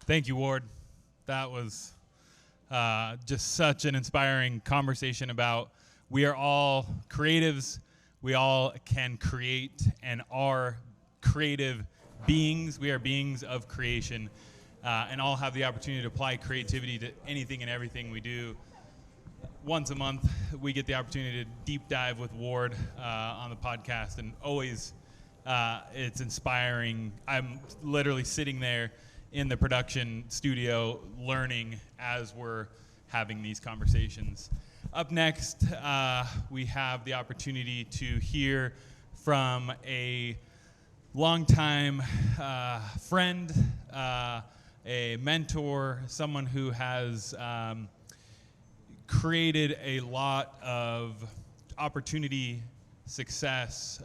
Thank you, Ward. That was just such an inspiring conversation about we are all creatives. We all can create and are creative beings. We are beings of creation and all have the opportunity to apply creativity to anything and everything we do. Once a month, we get the opportunity to deep dive with Ward on the podcast, and always it's inspiring. I'm literally sitting there in the production studio learning as we're having these conversations. Up next, we have the opportunity to hear from a longtime friend, a mentor, someone who has created a lot of opportunity, success,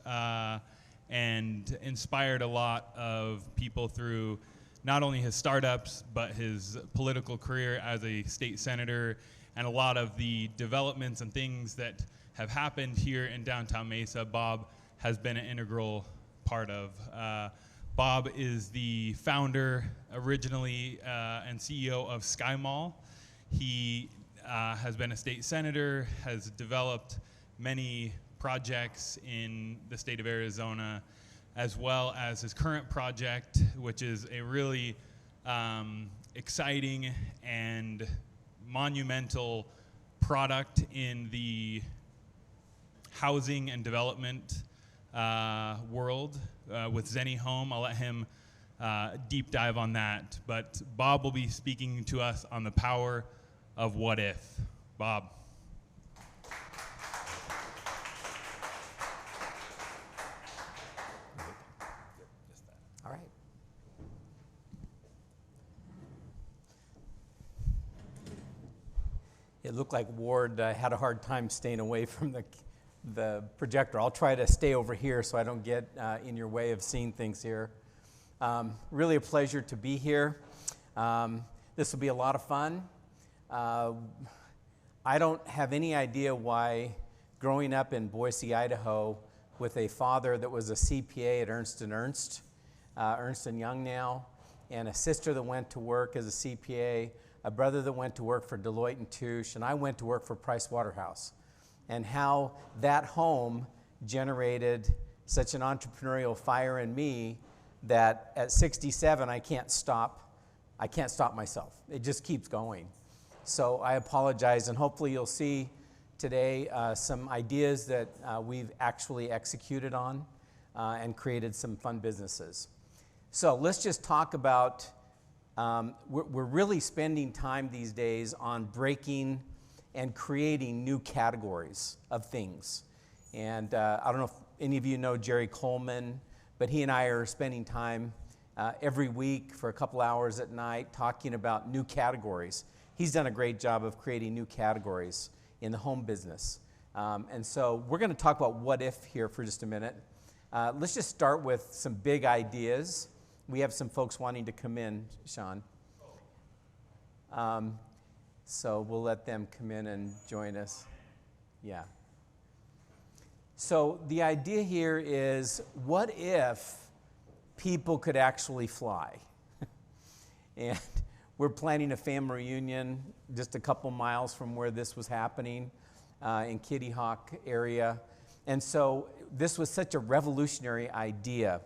and inspired a lot of people through not only his startups, but his political career as a state senator and a lot of the developments and things that have happened here in downtown Mesa. Bob has been an integral part of. Bob is the founder originally and CEO of Sky Mall. He has been a state senator, has developed many projects in the state of Arizona, as well as his current project, which is a really exciting and monumental product in the housing and development world with Zenny Home. I'll let him deep dive on that. But Bob will be speaking to us on the power of what if. Bob. All right. It looked like Ward had a hard time staying away from the projector. I'll try to stay over here so I don't get in your way of seeing things here. Really a pleasure to be here. This will be a lot of fun. I don't have any idea why growing up in Boise, Idaho, with a father that was a CPA at Ernst & Young now, and a sister that went to work as a CPA, a brother that went to work for Deloitte & Touche, and I went to work for Price Waterhouse, and how that home generated such an entrepreneurial fire in me that at 67, I can't stop myself. It just keeps going. So I apologize, and hopefully you'll see today some ideas that we've actually executed on and created some fun businesses. So let's just talk about, we're really spending time these days on breaking and creating new categories of things. And I don't know if any of you know Jerry Coleman, but he and I are spending time every week for a couple hours at night talking about new categories. He's done a great job of creating new categories in the home business. And so we're going to talk about what if here for just a minute. Let's just start with some big ideas. We have some folks wanting to come in, Sean. So we'll let them come in and join us. Yeah. So the idea here is, what if people could actually fly? And we're planning a family reunion just a couple miles from where this was happening in Kitty Hawk area. And so this was such a revolutionary idea.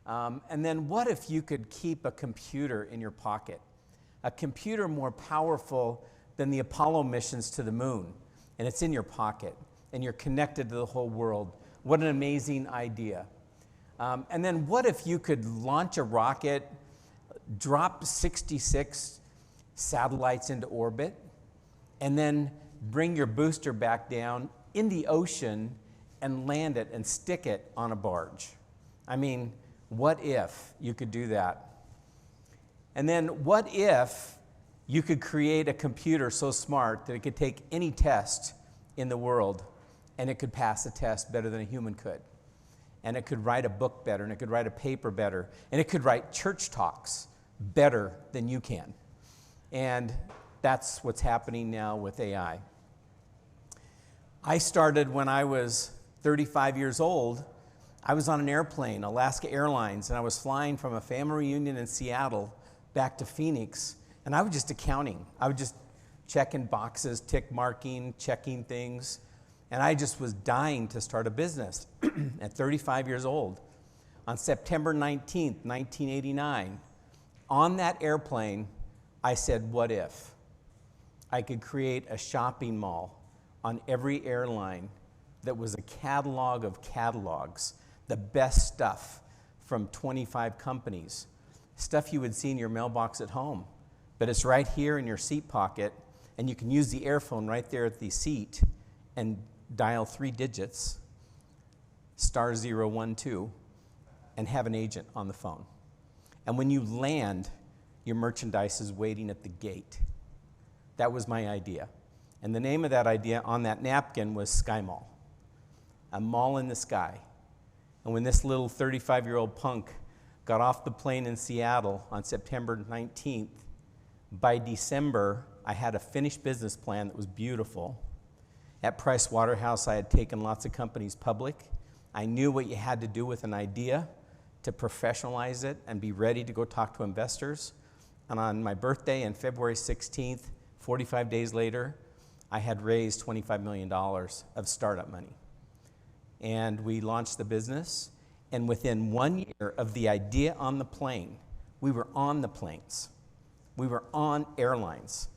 And then what if you could keep a computer in your pocket? A computer more powerful than the Apollo missions to the moon. And it's in your pocket. And you're connected to the whole world. What an amazing idea. And then what if you could launch a rocket, drop 66 satellites into orbit, and then bring your booster back down in the ocean and land it and stick it on a barge? I mean, what if you could do that? And then what if you could create a computer so smart that it could take any test in the world and it could pass a test better than a human could? And it could write a book better, and it could write a paper better, and it could write church talks better than you can. And that's what's happening now with AI. I started when I was 35 years old. I was on an airplane, Alaska Airlines, and I was flying from a family reunion in Seattle back to Phoenix, and I was just accounting. I was just checking boxes, tick marking, checking things, and I just was dying to start a business at 35 years old. On September 19th, 1989, on that airplane, I said, what if I could create a shopping mall on every airline that was a catalog of catalogs, the best stuff from 25 companies, stuff you would see in your mailbox at home, but it's right here in your seat pocket, and you can use the airphone right there at the seat and dial 3 digits, *012, and have an agent on the phone. And when you land, your merchandise is waiting at the gate. That was my idea. And the name of that idea on that napkin was Sky Mall, a mall in the sky. And when this little 35-year-old punk got off the plane in Seattle on September 19th, by December, I had a finished business plan that was beautiful. At Price Waterhouse, I had taken lots of companies public. I knew what you had to do with an idea to professionalize it and be ready to go talk to investors. And on my birthday, on February 16th, 45 days later, I had raised $25 million of startup money. And we launched the business, and within 1 year of the idea on the plane, we were on the planes. We were on airlines,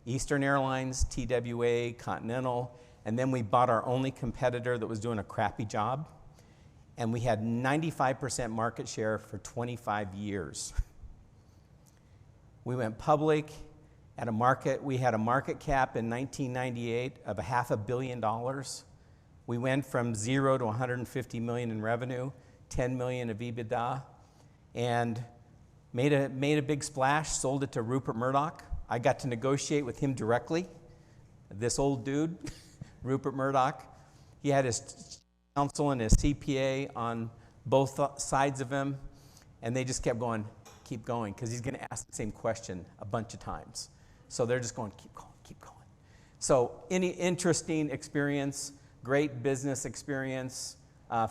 Eastern Airlines, TWA, Continental, and then we bought our only competitor that was doing a crappy job, and we had 95% market share for 25 years. We went public at we had a market cap in 1998 of $500 million. We went from 0 to 150 million in revenue, 10 million of EBITDA, and made a big splash, sold it to Rupert Murdoch. I got to negotiate with him directly. This old dude, Rupert Murdoch, he had his counsel and his CPA on both sides of him, and they just kept going, keep going, because he's going to ask the same question a bunch of times. So they're just going, keep going, keep going. So any interesting experience, great business experience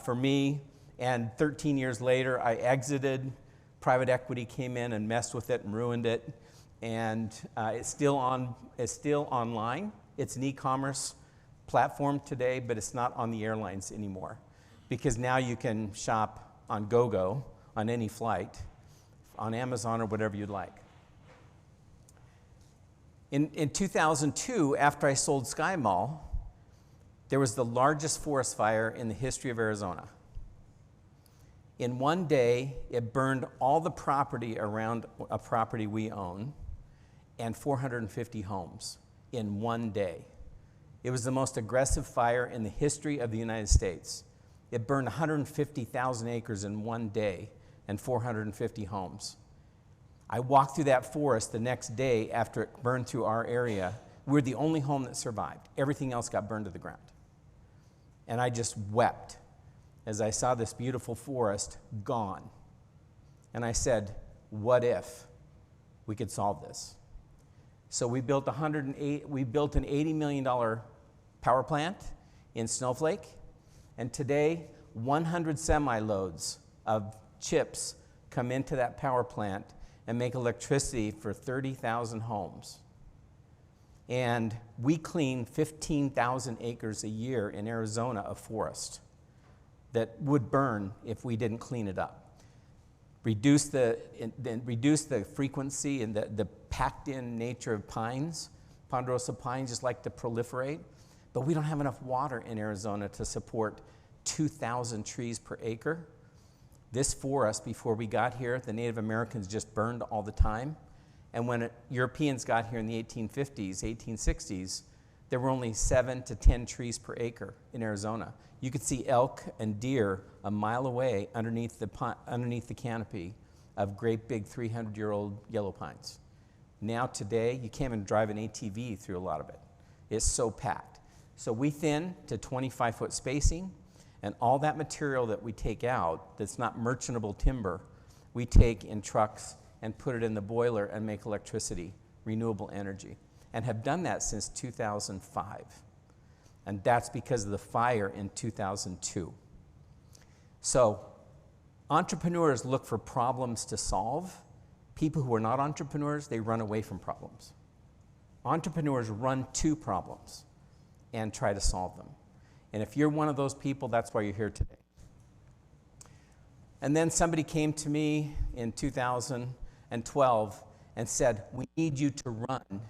for me, and 13 years later, I exited. Private equity came in and messed with it and ruined it, and it's still online. It's an e-commerce platform today, but it's not on the airlines anymore, because now you can shop on GoGo, on any flight, on Amazon or whatever you'd like. In 2002, after I sold Sky Mall, there was the largest forest fire in the history of Arizona. In one day, it burned all the property around a property we own and 450 homes in one day. It was the most aggressive fire in the history of the United States. It burned 150,000 acres in one day and 450 homes. I walked through that forest the next day after it burned through our area. We were the only home that survived. Everything else got burned to the ground. And I just wept as I saw this beautiful forest gone. And I said, what if we could solve this? So we built an $80 million power plant in Snowflake, and today 100 semi-loads of chips come into that power plant and make electricity for 30,000 homes. And we clean 15,000 acres a year in Arizona of forest that would burn if we didn't clean it up. Reduce the frequency and the packed-in nature of pines. Ponderosa pines just like to proliferate, but we don't have enough water in Arizona to support 2,000 trees per acre. This forest, before we got here, the Native Americans just burned all the time. And when Europeans got here in the 1850s, 1860s, there were only 7 to 10 trees per acre in Arizona. You could see elk and deer a mile away underneath the canopy of great big 300-year-old yellow pines. Now today, you can't even drive an ATV through a lot of it. It's so packed. So we thin to 25-foot spacing, and all that material that we take out that's not merchantable timber, we take in trucks and put it in the boiler and make electricity, renewable energy, and have done that since 2005. And that's because of the fire in 2002. So entrepreneurs look for problems to solve, People who are not entrepreneurs, they run away from problems. Entrepreneurs run to problems and try to solve them. And if you're one of those people, that's why you're here today. And then somebody came to me in 2012 and said, we need you to run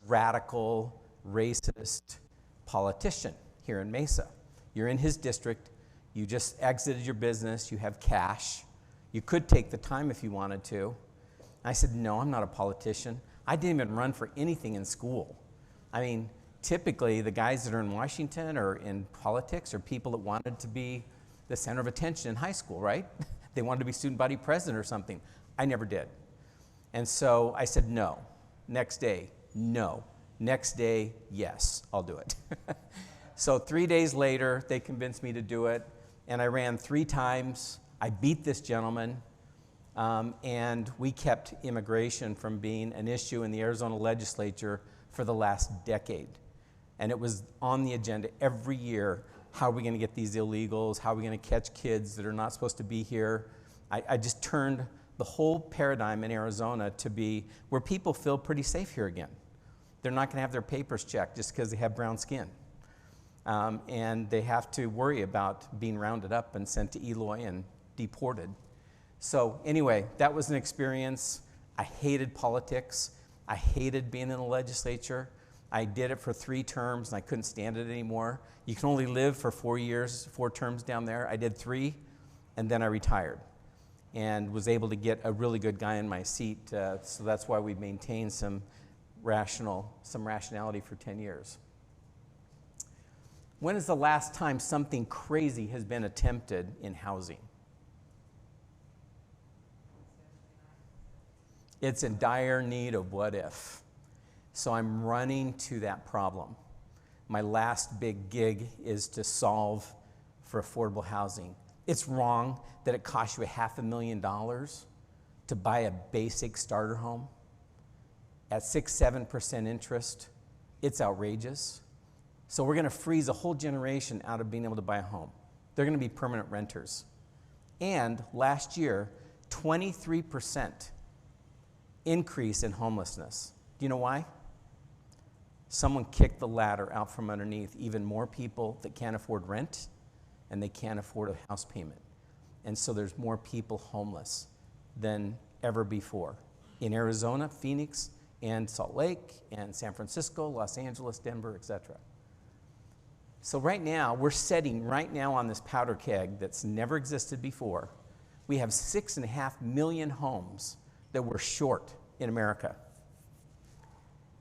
radical, racist politician here in Mesa. You're in his district. You just exited your business. You have cash. You could take the time if you wanted to. I said, no, I'm not a politician. I didn't even run for anything in school. I mean, typically the guys that are in Washington or in politics are people that wanted to be the center of attention in high school, right? They wanted to be student body president or something. I never did. And so I said, no. Next day, no. Next day, yes, I'll do it. So 3 days later, they convinced me to do it, and I ran 3 times. I beat this gentleman, and we kept immigration from being an issue in the Arizona legislature for the last decade. And it was on the agenda every year. How are we going to get these illegals? How are we going to catch kids that are not supposed to be here? I just turned the whole paradigm in Arizona to be where people feel pretty safe here again. They're not going to have their papers checked just because they have brown skin. And they have to worry about being rounded up and sent to Eloy and deported. So anyway, that was an experience. I hated politics. I hated being in the legislature. I did it for 3 terms, and I couldn't stand it anymore. You can only live for 4 years, 4 terms down there. I did 3, and then I retired and was able to get a really good guy in my seat. So that's why we maintained some rationality for 10 years. When is the last time something crazy has been attempted in housing? It's in dire need of what if. So I'm running to that problem. My last big gig is to solve for affordable housing. It's wrong that it costs you $500,000 to buy a basic starter home at 6-7% interest. It's outrageous. So we're going to freeze a whole generation out of being able to buy a home. They're going to be permanent renters. And last year, 23% increase in homelessness. Do you know why? Someone kicked the ladder out from underneath even more people that can't afford rent and they can't afford a house payment. And so there's more people homeless than ever before in Arizona, Phoenix, and Salt Lake, and San Francisco, Los Angeles, Denver, etc. So right now, we're setting right now on this powder keg that's never existed before. We have 6.5 million homes that we're short in America.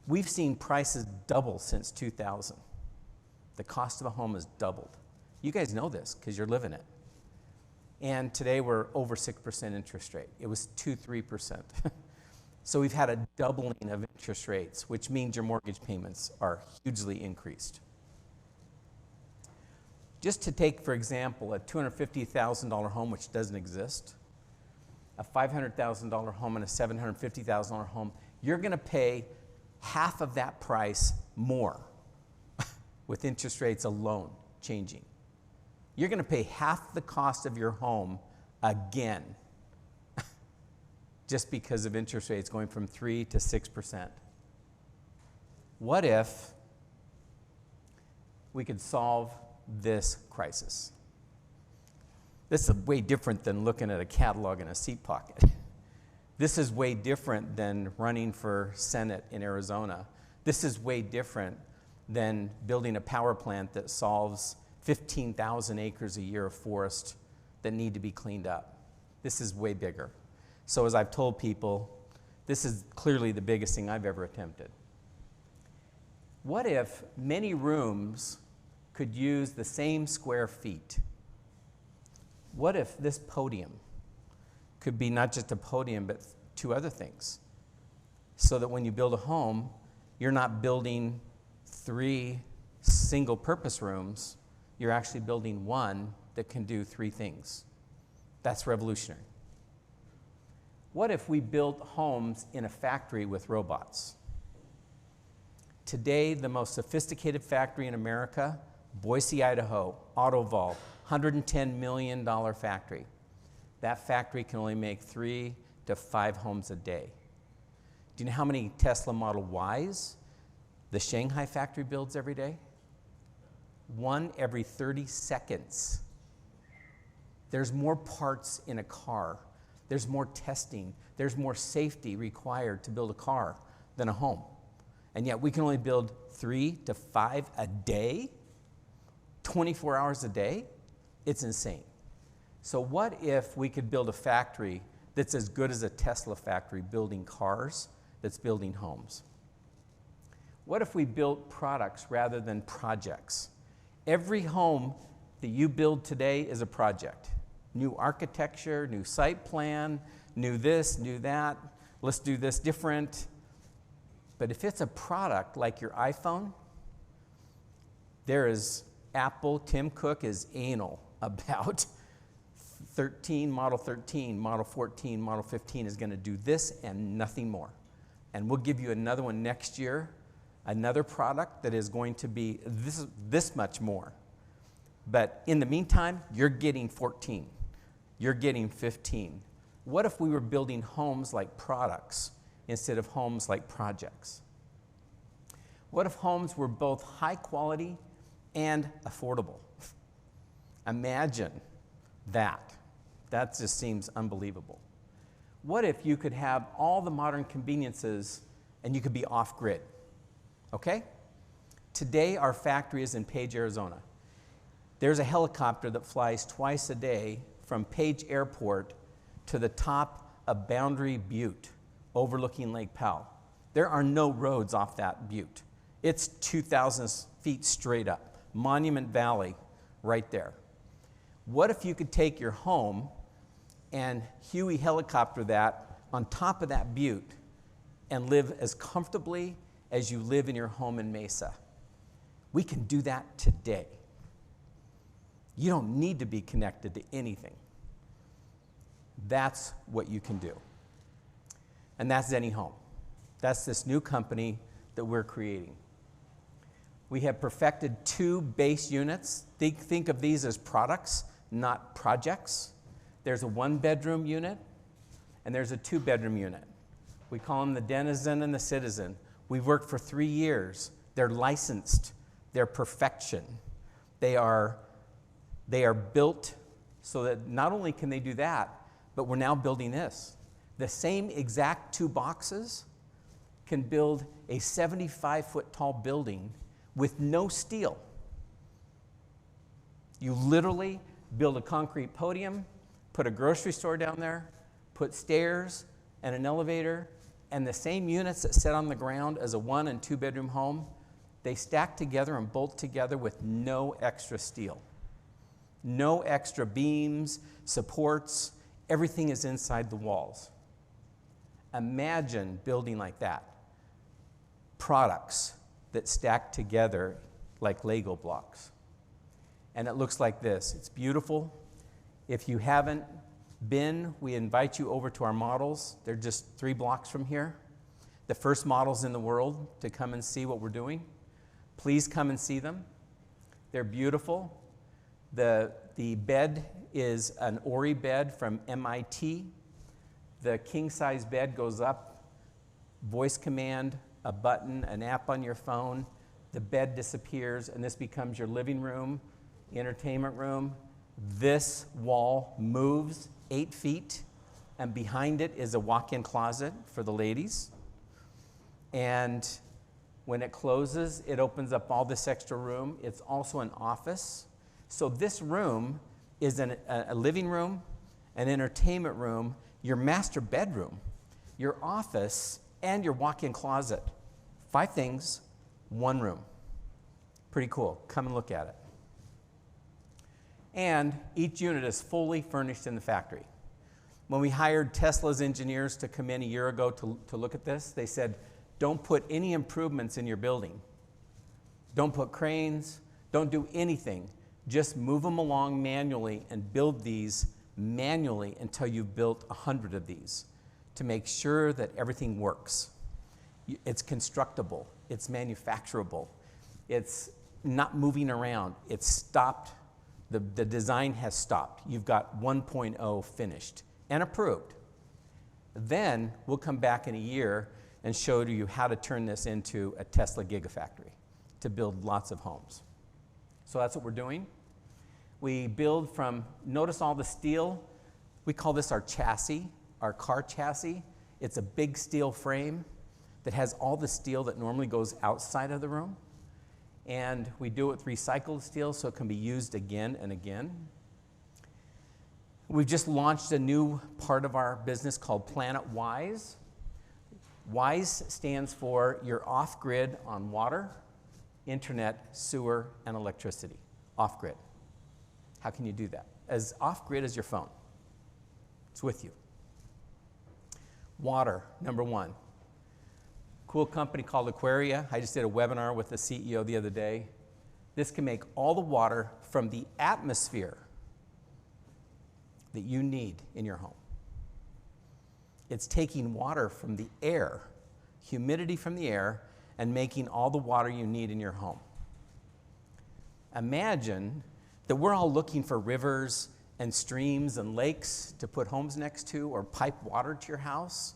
We've seen prices double since 2000. The cost of a home has doubled. You guys know this because you're living it. And today we're over 6% interest rate. It was 2-3%. So we've had a doubling of interest rates, which means your mortgage payments are hugely increased. Just to take, for example, a $250,000 home, which doesn't exist, a $500,000 home and a $750,000 home, you're going to pay half of that price more with interest rates alone changing. You're going to pay half the cost of your home again just because of interest rates going from 3 to 6%. What if we could solve this crisis? This is way different than looking at a catalog in a seat pocket. This is way different than running for Senate in Arizona. This is way different than building a power plant that solves 15,000 acres a year of forest that need to be cleaned up. This is way bigger. So as I've told people, this is clearly the biggest thing I've ever attempted. What if many rooms could use the same square feet? What if this podium could be not just a podium, but 2 other things? So that when you build a home, you're not building 3 single-purpose rooms. You're actually building one that can do 3 things. That's revolutionary. What if we built homes in a factory with robots? Today, the most sophisticated factory in America, Boise, Idaho, Autoval, $110 million factory. That factory can only make 3 to 5 homes a day. Do you know how many Tesla Model Ys the Shanghai factory builds every day? 1 every 30 seconds. There's more parts in a car. There's more testing. There's more safety required to build a car than a home. And yet we can only build 3 to 5 a day, 24 hours a day. It's insane. So what if we could build a factory that's as good as a Tesla factory building cars, that's building homes? What if we built products rather than projects? Every home that you build today is a project. New architecture, new site plan, new this, new that, let's do this different. But if it's a product like your iPhone, Apple, Tim Cook is anal about 13, Model 13, Model 14, Model 15 is going to do this and nothing more. And we'll give you another one next year, another product that is going to be this much more. But in the meantime, you're getting 14. You're getting 15. What if we were building homes like products instead of homes like projects? What if homes were both high quality and affordable? Imagine that. That just seems unbelievable. What if you could have all the modern conveniences and you could be off-grid? Okay? Today, our factory is in Page, Arizona. There's a helicopter that flies twice a day from Page Airport to the top of Boundary Butte, overlooking Lake Powell. There are no roads off that butte. It's 2,000 feet straight up. Monument Valley, right there. What if you could take your home and Huey helicopter that on top of that butte and live as comfortably as you live in your home in Mesa? We can do that today. You don't need to be connected to anything. That's what you can do. And that's ZennyHome. That's this new company that we're creating. We have perfected 2 base units. Think of these as products, not projects. There's a 1-bedroom unit, and there's a 2-bedroom unit. We call them the Denizen and the Citizen. We've worked for 3 years. They're licensed. They're perfection. They are built so that not only can they do that, but we're now building this. The same exact 2 boxes can build a 75-foot tall building with no steel. You literally build a concrete podium, put a grocery store down there, put stairs and an elevator, and the same units that sit on the ground as a 1- and 2-bedroom home, they stack together and bolt together with no extra steel. No extra beams, supports, everything is inside the walls. Imagine building like that. Products that stack together like Lego blocks. And it looks like this. It's beautiful. If you haven't been, we invite you over to our models. They're just 3 blocks from here. The first models in the world to come and see what we're doing. Please come and see them. They're beautiful. The bed is an Ori bed from MIT. The king-size bed goes up, voice command, a button, an app on your phone. The bed disappears, and this becomes your living room, entertainment room. This wall moves 8 feet, and behind it is a walk-in closet for the ladies. And when it closes, it opens up all this extra room. It's also an office. So this room is a living room, an entertainment room, your master bedroom, your office, and your walk-in closet. 5 things, 1 room. Pretty cool. Come and look at it. And each unit is fully furnished in the factory. When we hired Tesla's engineers to come in a year ago to look at this, they said, don't put any improvements in your building. Don't put cranes. Don't do anything. Just move them along manually and build these manually until you've built 100 of these to make sure that everything works. It's constructible. It's manufacturable. It's not moving around. It's stopped. The design has stopped. You've got 1.0 finished and approved. Then we'll come back in a year and show you how to turn this into a Tesla gigafactory to build lots of homes. So that's what we're doing. We build from, notice all the steel. We call this our chassis, our car chassis. It's a big steel frame that has all the steel that normally goes outside of the room. And we do it with recycled steel so it can be used again and again. We've just launched a new part of our business called Planet Wise. WISE stands for you're off-grid on water, internet, sewer, and electricity. Off-grid. How can you do that? As off-grid as your phone. It's with you. Water, number one. Cool company called Aquaria. I just did a webinar with the CEO the other day. This can make all the water from the atmosphere that you need in your home. It's taking water from the air, humidity from the air, and making all the water you need in your home. Imagine that we're all looking for rivers and streams and lakes to put homes next to or pipe water to your house.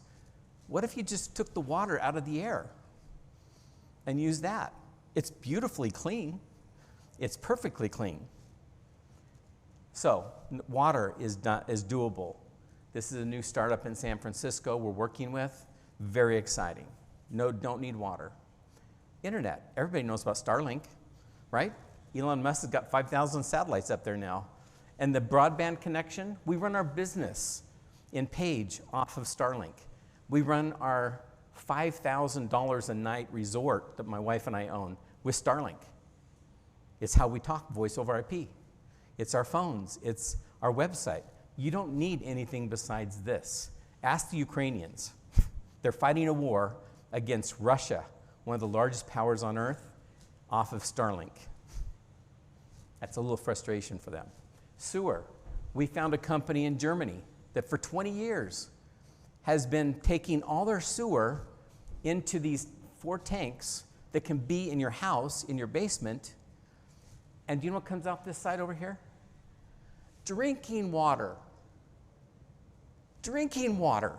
What if you just took the water out of the air and used that? It's beautifully clean. It's perfectly clean. So water is doable. This is a new startup in San Francisco we're working with. Very exciting. No, don't need water. Internet. Everybody knows about Starlink, right? Elon Musk has got 5,000 satellites up there now. And the broadband connection, we run our business in Page off of Starlink. We run our $5,000 a night resort that my wife and I own with Starlink. It's how we talk, voice over IP. It's our phones. It's our website. You don't need anything besides this. Ask the Ukrainians. They're fighting a war against Russia, one of the largest powers on earth, off of Starlink. That's a little frustration for them. Sewer. We found a company in Germany that for 20 years has been taking all their sewer into these 4 tanks that can be in your house, in your basement. And do you know what comes out this side over here? Drinking water. Drinking water.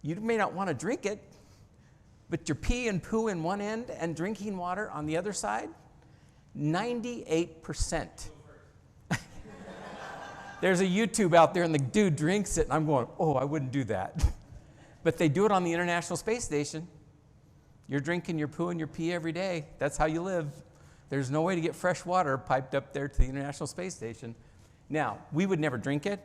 You may not want to drink it, but your pee and poo in one end and drinking water on the other side, 98%. There's a YouTube out there and the dude drinks it and I'm going, oh, I wouldn't do that. But they do it on the International Space Station. You're drinking your poo and your pee every day. That's how you live. There's no way to get fresh water piped up there to the International Space Station. Now, we would never drink it,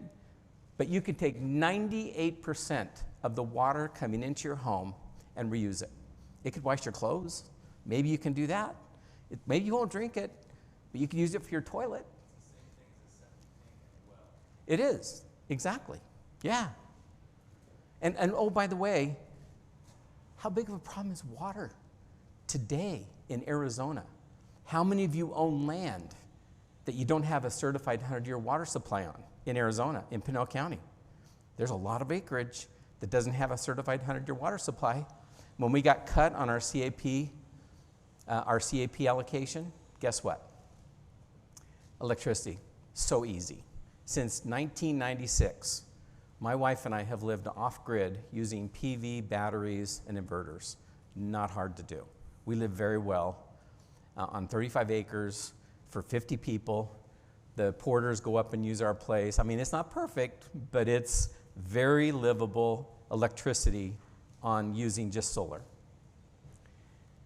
but you could take 98% of the water coming into your home and reuse it. It could wash your clothes. Maybe you can do that. Maybe you won't drink it, but you can use it for your toilet. It is, exactly, yeah. And oh, by the way, how big of a problem is water today in Arizona? How many of you own land that you don't have a certified 100-year water supply on in Arizona, in Pinal County? There's a lot of acreage that doesn't have a certified 100-year water supply. When we got cut on our CAP allocation, guess what? Electricity, so easy. Since 1996, my wife and I have lived off-grid using PV, batteries, and inverters. Not hard to do. We live very well on 35 acres for 50 people. The porters go up and use our place. I mean, it's not perfect, but it's very livable electricity on using just solar.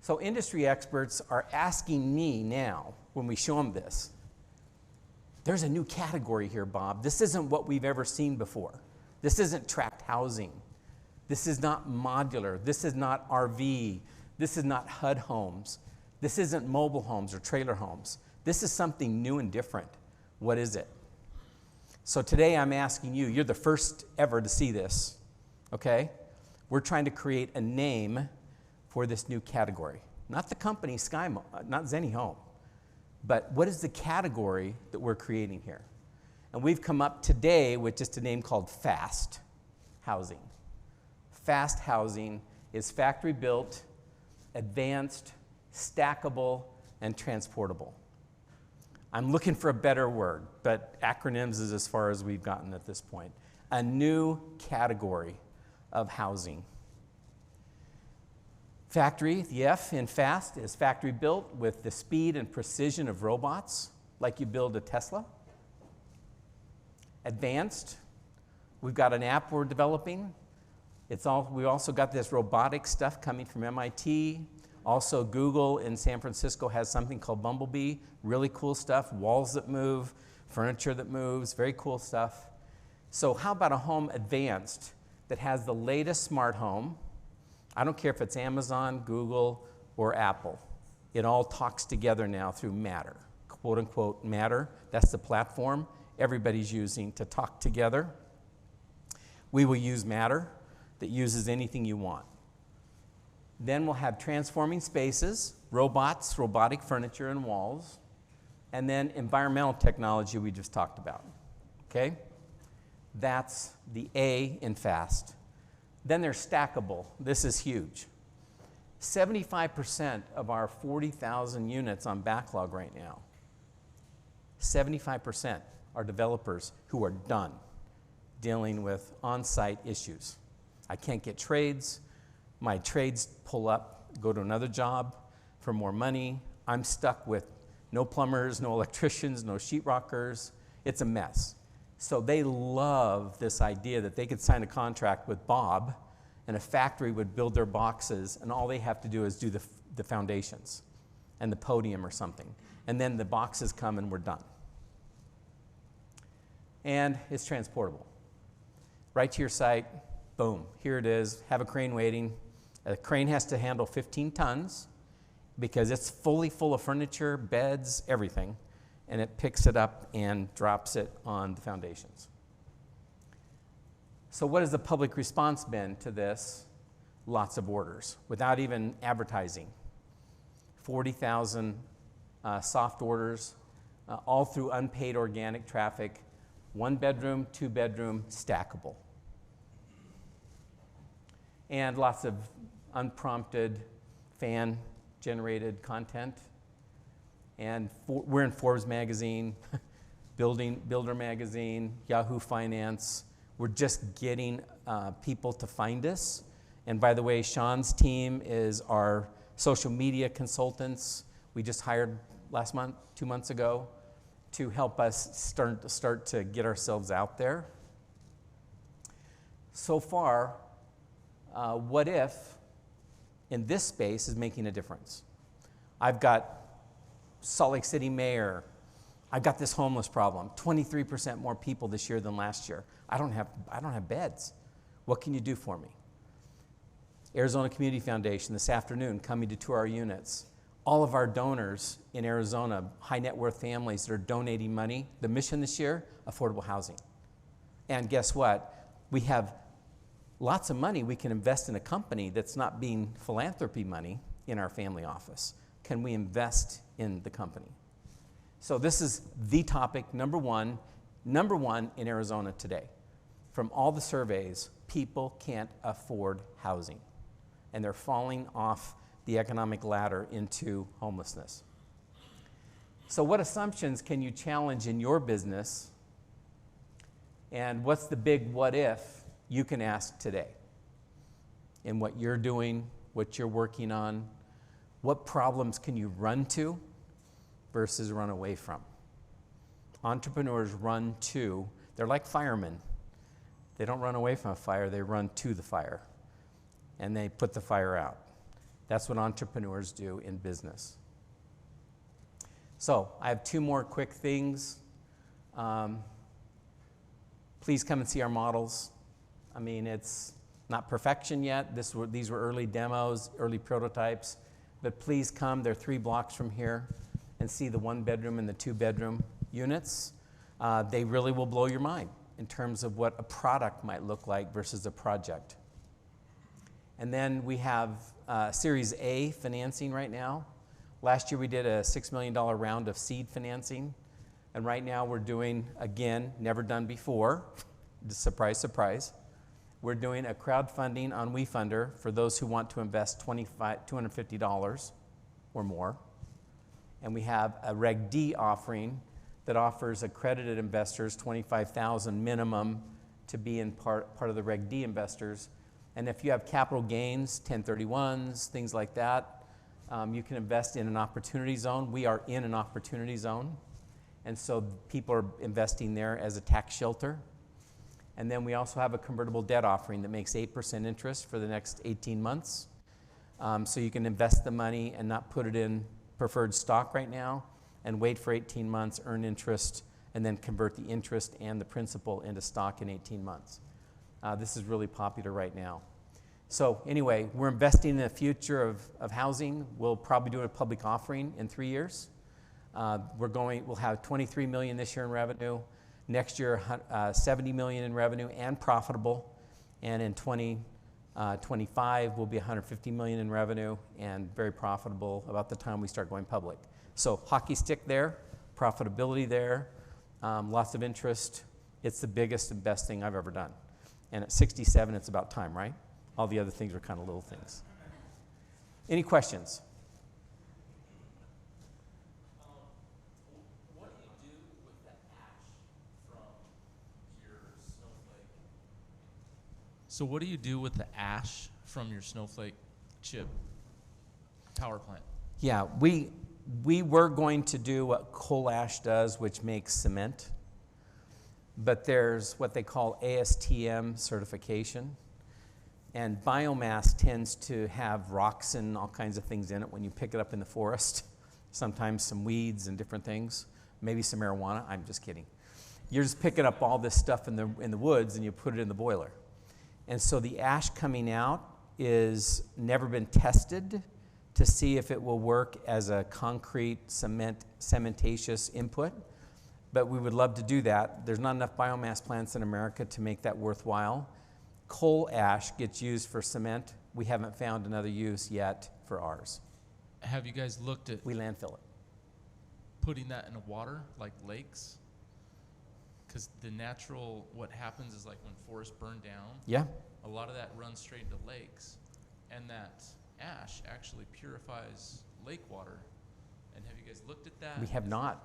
So industry experts are asking me now, when we show them this, there's a new category here, Bob. This isn't what we've ever seen before. This isn't tract housing. This is not modular. This is not RV. This is not HUD homes. This isn't mobile homes or trailer homes. This is something new and different. What is it? So today I'm asking you, you're the first ever to see this, okay? We're trying to create a name for this new category. Not the company, not Zenny Home. But what is the category that we're creating here? And we've come up today with just a name called fast housing. Fast housing is factory built, advanced, stackable, and transportable. I'm looking for a better word, but acronyms is as far as we've gotten at this point. a new category of housing. Factory, the F in fast, is factory built with the speed and precision of robots, like you build a Tesla. Advanced, we've got an app we're developing. We also got this robotic stuff coming from MIT. Also, Google in San Francisco has something called Bumblebee. Really cool stuff, walls that move, furniture that moves, very cool stuff. So how about a home advanced that has the latest smart home? I don't care if it's Amazon, Google, or Apple. It all talks together now through Matter, quote unquote Matter. That's the platform everybody's using to talk together. We will use Matter that uses anything you want. Then we'll have transforming spaces, robots, robotic furniture and walls, and then environmental technology we just talked about, okay? That's the A in fast. Then they're stackable. This is huge. 75% of our 40,000 units on backlog right now, 75% are developers who are done dealing with on-site issues. I can't get trades. My trades pull up, go to another job for more money. I'm stuck with no plumbers, no electricians, no sheetrockers. It's a mess. So they love this idea that they could sign a contract with Bob and a factory would build their boxes and all they have to do is do the foundations and the podium or something. And then the boxes come and we're done. And it's transportable. Right to your site, boom, here it is, have a crane waiting. A crane has to handle 15 tons because it's fully full of furniture, beds, everything. And it picks it up and drops it on the foundations. So what has the public response been to this? Lots of orders without even advertising. 40,000 soft orders, all through unpaid organic traffic, 1 bedroom, 2 bedroom, stackable. And lots of unprompted fan-generated content. And we're in Forbes magazine, Builder magazine, Yahoo Finance. We're just getting people to find us. And by the way, Sean's team is our social media consultants. We just hired last month, 2 months ago, to help us start to get ourselves out there. So far, what if in this space is making a difference? I've got Salt Lake City mayor, I've got this homeless problem, 23% more people this year than last year. I don't have beds. What can you do for me? Arizona Community Foundation this afternoon coming to tour our units. All of our donors in Arizona, high net worth families that are donating money, the mission this year, affordable housing. And guess what? We have lots of money we can invest in a company that's not being philanthropy money in our family office. Can we invest in the company? So this is the topic, number one in Arizona today. From all the surveys, people can't afford housing, and they're falling off the economic ladder into homelessness. So what assumptions can you challenge in your business, and what's the big what if you can ask today in what you're doing, what you're working on? What problems can you run to versus run away from? Entrepreneurs run to, they're like firemen. They don't run away from a fire, they run to the fire. And they put the fire out. That's what entrepreneurs do in business. So, I have 2 more quick things. Please come and see our models. I mean, it's not perfection yet. These were early demos, early prototypes. But please come, they're 3 blocks from here, and see the 1 bedroom and the 2 bedroom units. They really will blow your mind in terms of what a product might look like versus a project. And then we have Series A financing right now. Last year we did a $6 million round of seed financing. And right now we're doing, again, never done before, surprise, surprise. We're doing a crowdfunding on WeFunder for those who want to invest $250 or more. And we have a Reg D offering that offers accredited investors $25,000 minimum to be in part of the Reg D investors. And if you have capital gains, 1031s, things like that, you can invest in an opportunity zone. We are in an opportunity zone. And so people are investing there as a tax shelter. And then we also have a convertible debt offering that makes 8% interest for the next 18 months. So you can invest the money and not put it in preferred stock right now and wait for 18 months, earn interest, and then convert the interest and the principal into stock in 18 months. This is really popular right now. So anyway, we're investing in the future of housing. We'll probably do a public offering in 3 years. We'll have 23 million this year in revenue. Next year, 70 million in revenue and profitable. And in 2025, we'll be 150 million in revenue and very profitable about the time we start going public. So hockey stick there, profitability there, lots of interest. It's the biggest and best thing I've ever done. And at 67, it's about time, right? All the other things are kind of little things. Any questions? What do you do with the ash from your snowflake? So what do you do with the ash from your snowflake chip power plant? Yeah, we were going to do what coal ash does, which makes cement. But there's what they call ASTM certification. And biomass tends to have rocks and all kinds of things in it when you pick it up in the forest. Sometimes some weeds and different things. Maybe some marijuana. I'm just kidding. You're just picking up all this stuff in the woods and you put it in the boiler. And so the ash coming out is never been tested to see if it will work as a concrete cementatious input. But we would love to do that. There's not enough biomass plants in America to make that worthwhile. Coal ash gets used for cement. We haven't found another use yet for ours. Have you guys looked at We landfill it. putting that in the water, like lakes? Because the natural, what happens is like when forests burn down, Yeah? a lot of that runs straight into lakes. And that ash actually purifies lake water. And have you guys looked at that? We have not.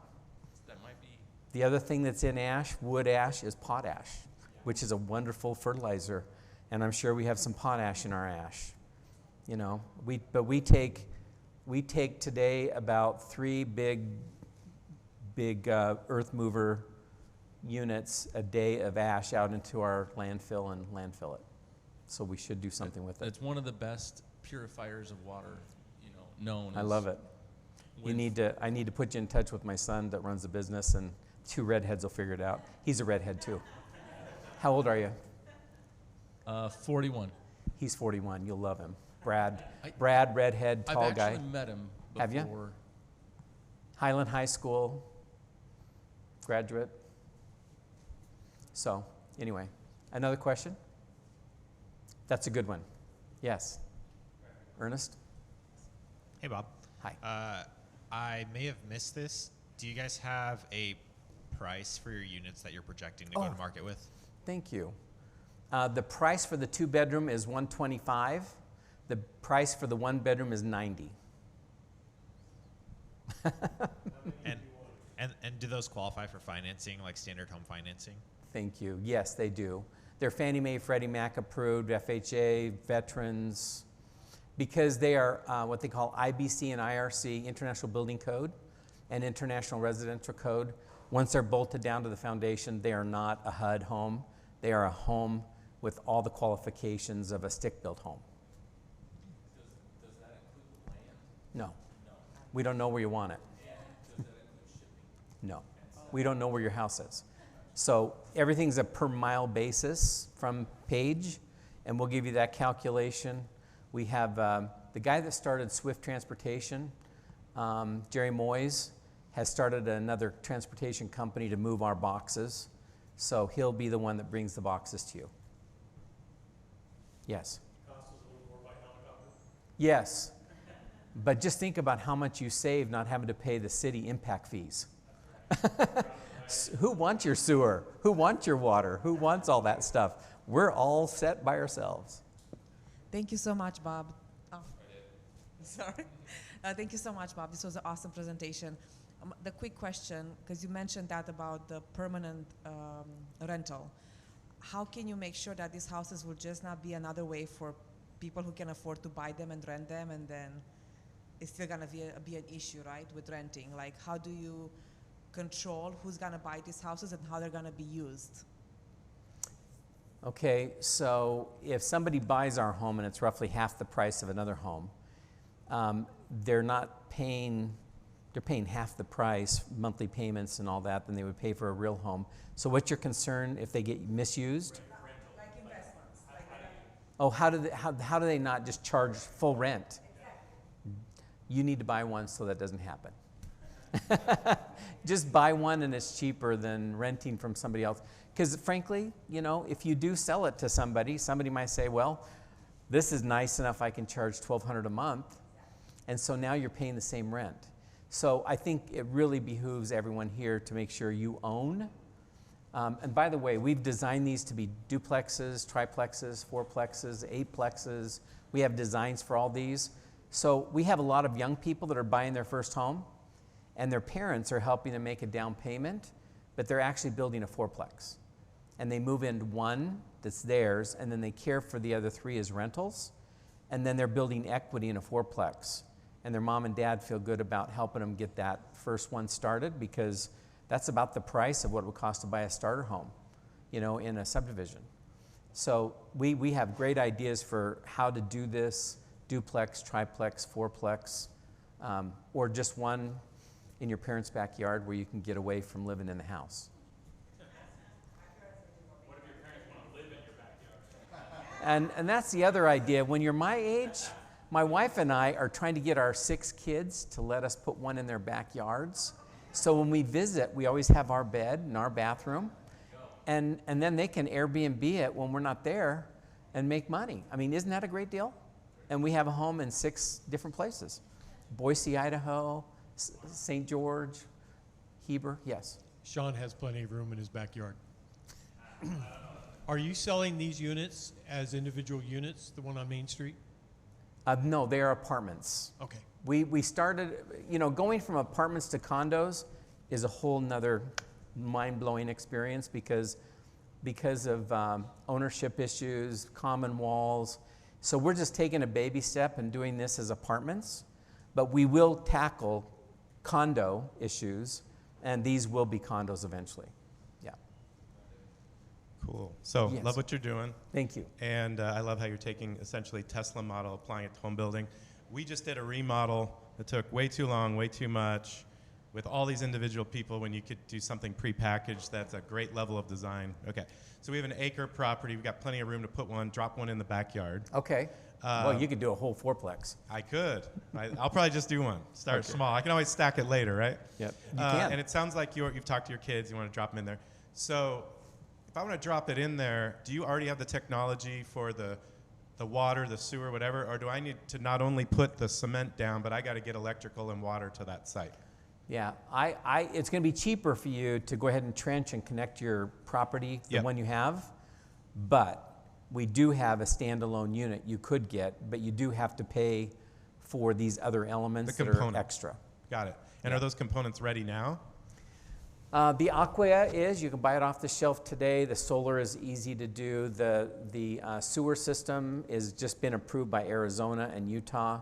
That might be. The other thing that's in ash, wood ash, is potash, which is a wonderful fertilizer. And I'm sure we have some potash in our ash. You know, but we take today about 3 big earth mover units a day of ash out into our landfill and landfill it. So we should do something with it. It's one of the best purifiers of water, known. I love it. I need to put you in touch with my son that runs the business, and 2 redheads will figure it out. He's a redhead too. How old are you? 41. He's 41. You'll love him. Brad, redhead, tall guy. I've actually met him before. Have you? Highland High School graduate. So, anyway, another question? That's a good one. Yes. Ernest? Hey, Bob. Hi. I may have missed this. Do you guys have a price for your units that you're projecting to go to market with? Thank you. The price for the 2-bedroom is $125. The price for the 1-bedroom is $90. And do those qualify for financing, like standard home financing? Thank you. Yes, they do. They're Fannie Mae, Freddie Mac approved, FHA, veterans, because they are what they call IBC and IRC, International Building Code, and International Residential Code. Once they're bolted down to the foundation, they are not a HUD home. They are a home with all the qualifications of a stick-built home. Does that include the land? No. We don't know where you want it. Does that include shipping? No. We don't know where your house is. So everything's a per mile basis from Page, and we'll give you that calculation. We have the guy that started Swift Transportation, Jerry Moyes, has started another transportation company to move our boxes. So he'll be the one that brings the boxes to you. Yes. Costs us a little more by helicopter? Yes. But just think about how much you save not having to pay the city impact fees. Who wants your sewer? Who wants your water? Who wants all that stuff? We're all set by ourselves. Thank you so much, Bob. Oh, sorry. Thank you so much, Bob. This was an awesome presentation. The quick question, because you mentioned that about the permanent rental. how can you make sure that these houses will just not be another way for people who can afford to buy them and rent them, and then it's still gonna be an issue, right, with renting? Like, how do you control who's gonna buy these houses and how they're gonna be used? Okay, so if somebody buys our home and it's roughly half the price of another home, they're paying half the price, monthly payments and all that, than they would pay for a real home. So what's your concern if they get misused? Like investments. Oh, how do they not just charge full rent? You need to buy one so that doesn't happen. Just buy one and it's cheaper than renting from somebody else. Because frankly, you know, if you do sell it to somebody, somebody might say, well, this is nice enough I can charge $1,200 a month. And so now you're paying the same rent. So I think it really behooves everyone here to make sure you own. And by the way, we've designed these to be duplexes, triplexes, fourplexes, eightplexes. We have designs for all these. So we have a lot of young people that are buying their first home, and their parents are helping them make a down payment, but they're actually building a fourplex. And they move into one that's theirs, and then they care for the other three as rentals, and then they're building equity in a fourplex. And their mom and dad feel good about helping them get that first one started, because that's about the price of what it would cost to buy a starter home, you know, in a subdivision. So we have great ideas for how to do this: duplex, triplex, fourplex, or just one in your parents' backyard where you can get away from living in the house. What if your parents want to live in your backyard? And that's the other idea. When you're my age, my wife and I are trying to get our 6 kids to let us put one in their backyards. So when we visit, we always have our bed and our bathroom. And then they can Airbnb it when we're not there and make money. I mean, isn't that a great deal? And we have a home in 6 different places: Boise, Idaho, St. George, Heber. Yes. Sean has plenty of room in his backyard. Are you selling these units as individual units, the one on Main Street? No, they are apartments. Okay. We started, you know, going from apartments to condos is a whole nother mind-blowing experience because of ownership issues, common walls. So we're just taking a baby step and doing this as apartments, but we will tackle condo issues, and these will be condos eventually. Yeah. Cool. So Yes. love what you're doing. Thank you. And I love how you're taking essentially Tesla model, applying it to home building. We just did a remodel that took way too long, way too much, with all these individual people when you could do something prepackaged that's a great level of design. Okay. So we have an acre property. We've got plenty of room to put one, drop one in the backyard. Okay. Well, you could do a whole fourplex. I could. I'll probably just do one. Start small. I can always stack it later, right? Yep. You can. And it sounds like you've talked to your kids. You want to drop them in there. So if I want to drop it in there, do you already have the technology for the water, the sewer, whatever, or do I need to not only put the cement down, but I got to get electrical and water to that site? Yeah, it's going to be cheaper for you to go ahead and trench and connect your property, the Yep. one you have, but we do have a standalone unit you could get, but you do have to pay for these other elements The that are component. extra. Got it. And Yeah. are those components ready now? The Aqua is, you can buy it off the shelf today. The solar is easy to do. The sewer system is just been approved by Arizona and Utah.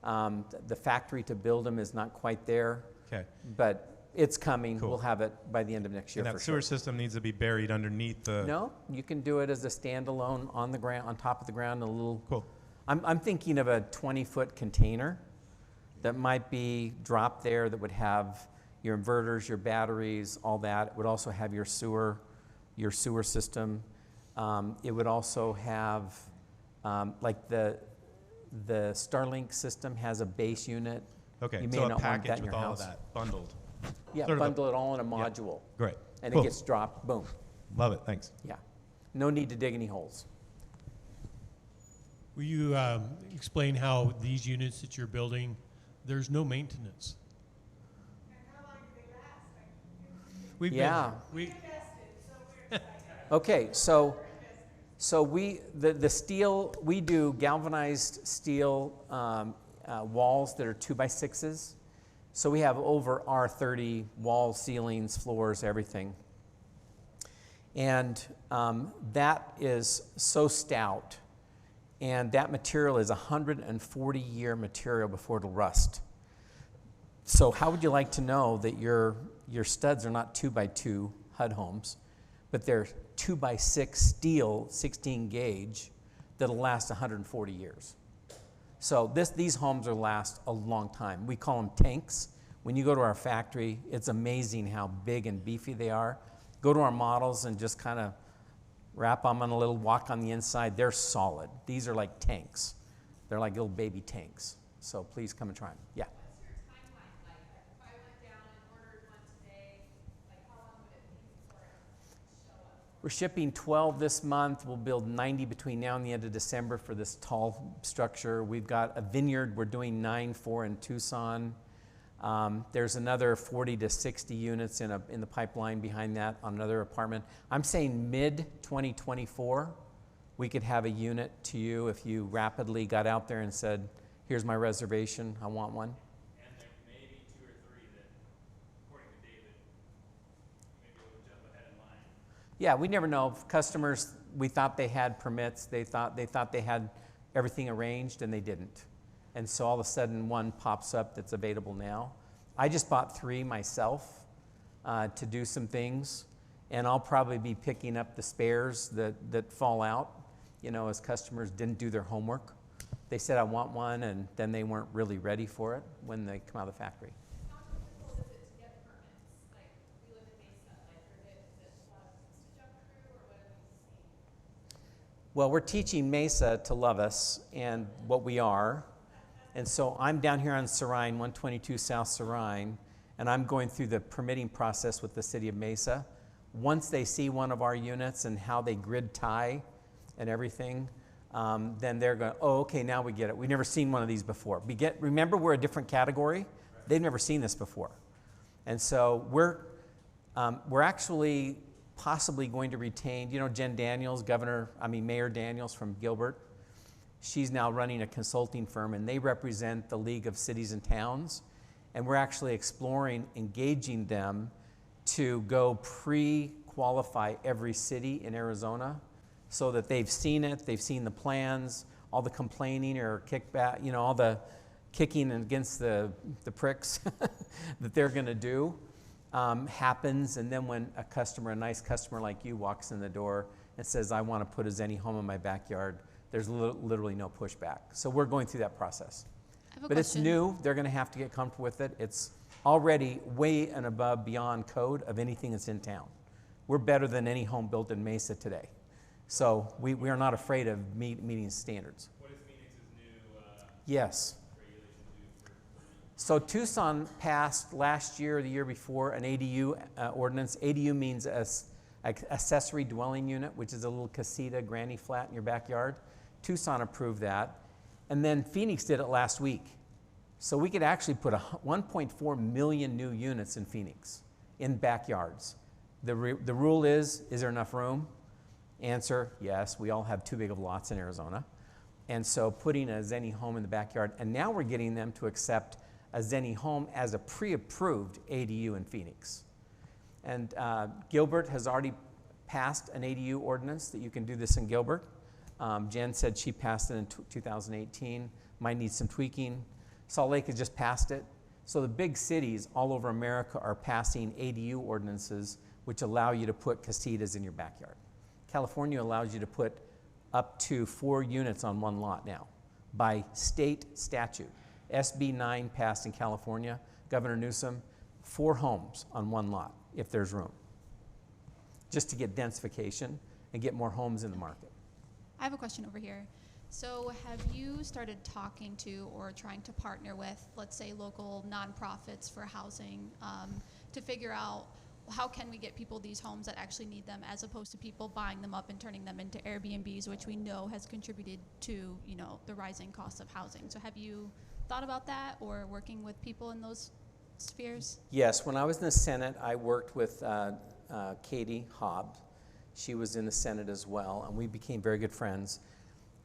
The factory to build them is not quite there. Okay. But it's coming. Cool. We'll have it by the end of next year And for that sewer sure. system needs to be buried underneath the... No, you can do it as a standalone on the ground, on top of the ground, a little. Cool. I'm thinking of a 20-foot container that might be dropped there that would have your inverters, your batteries, all that. It would also have your sewer system. It would also have, like the Starlink system has a base unit. Okay, You may so a not want that package in with your all house. of that bundled. Yeah, Sort of a- bundle it all in a module. Great. And Cool. it gets dropped, boom. Love it. Thanks. Yeah. No need to dig any holes. Will you explain how these units that you're building, there's no maintenance? We've Yeah. been, Okay, so the steel, we do galvanized steel walls that are 2x6s. So we have over R30 walls, ceilings, floors, everything. And that is so stout. And that material is a 140-year material before it'll rust. So how would you like to know that your studs are not 2x2 HUD homes, but they're 2x6 steel 16 gauge that'll last 140 years? So these homes will last a long time. We call them tanks. When you go to our factory, it's amazing how big and beefy they are. Go to our models and just kind of wrap them on a little walk on the inside. They're solid. These are like tanks. They're like little baby tanks. So please come and try them. Yeah. What's your timeline like? If I went down and ordered one today, like how long would it be before it show up? We're shipping 12 this month. We'll build 90 between now and the end of December for this tall structure. We've got a vineyard. We're doing 9 for in Tucson. There's another 40 to 60 units in the pipeline behind that on another apartment. I'm saying mid-2024, we could have a unit to you if you rapidly got out there and said, here's my reservation, I want one. And there may be 2 or 3 that, according to David, maybe will jump ahead in line. Yeah, we never know. Customers, we thought they had permits, they thought they had everything arranged, and they didn't. And so all of a sudden one pops up that's available now. I just bought 3 myself to do some things, and I'll probably be picking up the spares that fall out, as customers didn't do their homework. They said, I want one, and then they weren't really ready for it when they come out of the factory. How difficult is it to get permits? Like, we live in Mesa, like, is it a lot of hoops to jump through, or what have you seen? Well, we're teaching Mesa to love us and what we are. And so I'm down here on Serine, 122 South Serine, and I'm going through the permitting process with the city of Mesa. Once they see one of our units and how they grid tie and everything, then they're going, oh, okay, now we get it. We've never seen one of these before. Remember, we're a different category. They've never seen this before. And so we're actually possibly going to retain, Jen Daniels, Mayor Daniels from Gilbert. She's now running a consulting firm, and they represent the League of Cities and Towns. And we're actually exploring engaging them to go pre-qualify every city in Arizona so that they've seen it, they've seen the plans, all the complaining or kickback, all the kicking against the pricks that they're going to do happens. And then when a nice customer like you walks in the door and says, I want to put a Zenny home in my backyard, there's literally no pushback. So we're going through that process. But it's new. They're going to have to get comfortable with it. It's already way and above beyond code of anything that's in town. We're better than any home built in Mesa today. So we are not afraid of meeting standards. What is Phoenix's new Yes. regulation do for So Tucson passed last year or the year before an ADU ordinance. ADU means accessory dwelling unit, which is a little casita, granny flat in your backyard. Tucson approved that. And then Phoenix did it last week. So we could actually put 1.4 million new units in Phoenix in backyards. The rule is there enough room? Answer, yes. We all have too big of lots in Arizona. And so putting a Zenny home in the backyard, and now we're getting them to accept a Zenny home as a pre-approved ADU in Phoenix. And Gilbert has already passed an ADU ordinance that you can do this in Gilbert. Jen said she passed it in 2018. Might need some tweaking. Salt Lake has just passed it. So the big cities all over America are passing ADU ordinances which allow you to put casitas in your backyard. California allows you to put up to 4 units on one lot now by state statute. SB 9 passed in California, Governor Newsom, 4 homes on one lot if there's room, just to get densification and get more homes in the market. I have a question over here. So have you started talking to or trying to partner with, let's say, local nonprofits for housing to figure out how can we get people these homes that actually need them as opposed to people buying them up and turning them into Airbnbs, which we know has contributed to, the rising cost of housing. So have you thought about that or working with people in those spheres? Yes, when I was in the Senate, I worked with Katie Hobbs. She was in the Senate as well, and we became very good friends.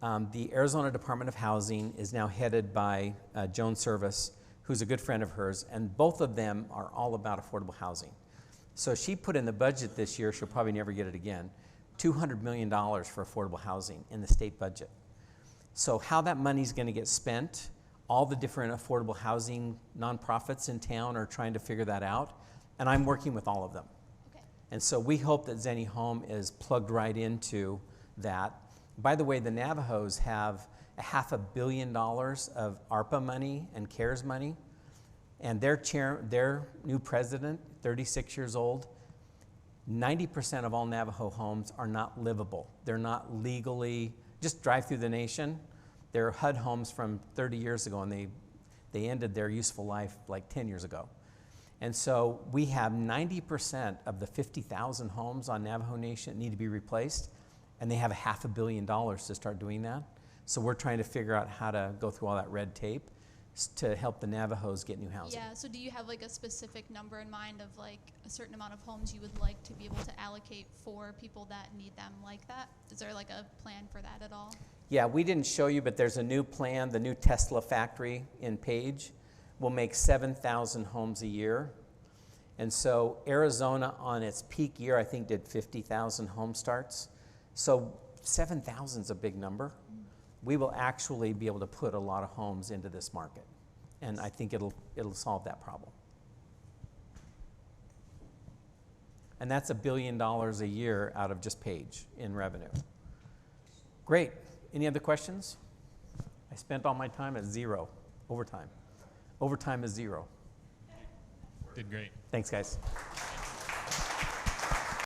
The Arizona Department of Housing is now headed by Joan Service, who's a good friend of hers, and both of them are all about affordable housing. So she put in the budget this year, she'll probably never get it again, $200 million for affordable housing in the state budget. So how that money's going to get spent, all the different affordable housing nonprofits in town are trying to figure that out, and I'm working with all of them. Okay. And so we hope that Zenny Home is plugged right into that. By the way, the Navajos have $500 million of ARPA money and CARES money, and their new president, 36 years old, 90% of all Navajo homes are not livable. They're not legally, just drive through the nation. They're HUD homes from 30 years ago, and they ended their useful life like 10 years ago. And so we have 90% of the 50,000 homes on Navajo Nation that need to be replaced, and they have $500 million to start doing that. So we're trying to figure out how to go through all that red tape to help the Navajos get new housing. Yeah, so do you have like a specific number in mind of like a certain amount of homes you would like to be able to allocate for people that need them like that? Is there like a plan for that at all? Yeah, we didn't show you, but there's a new plan. The new Tesla factory in Page will make 7,000 homes a year. And so Arizona on its peak year, I think, did 50,000 home starts. So 7,000 is a big number. We will actually be able to put a lot of homes into this market. And I think it'll solve that problem. And that's $1 billion a year out of just Page in revenue. Great. Any other questions? I spent all my time at 0, overtime. Overtime is 0. Did great. Thanks, guys.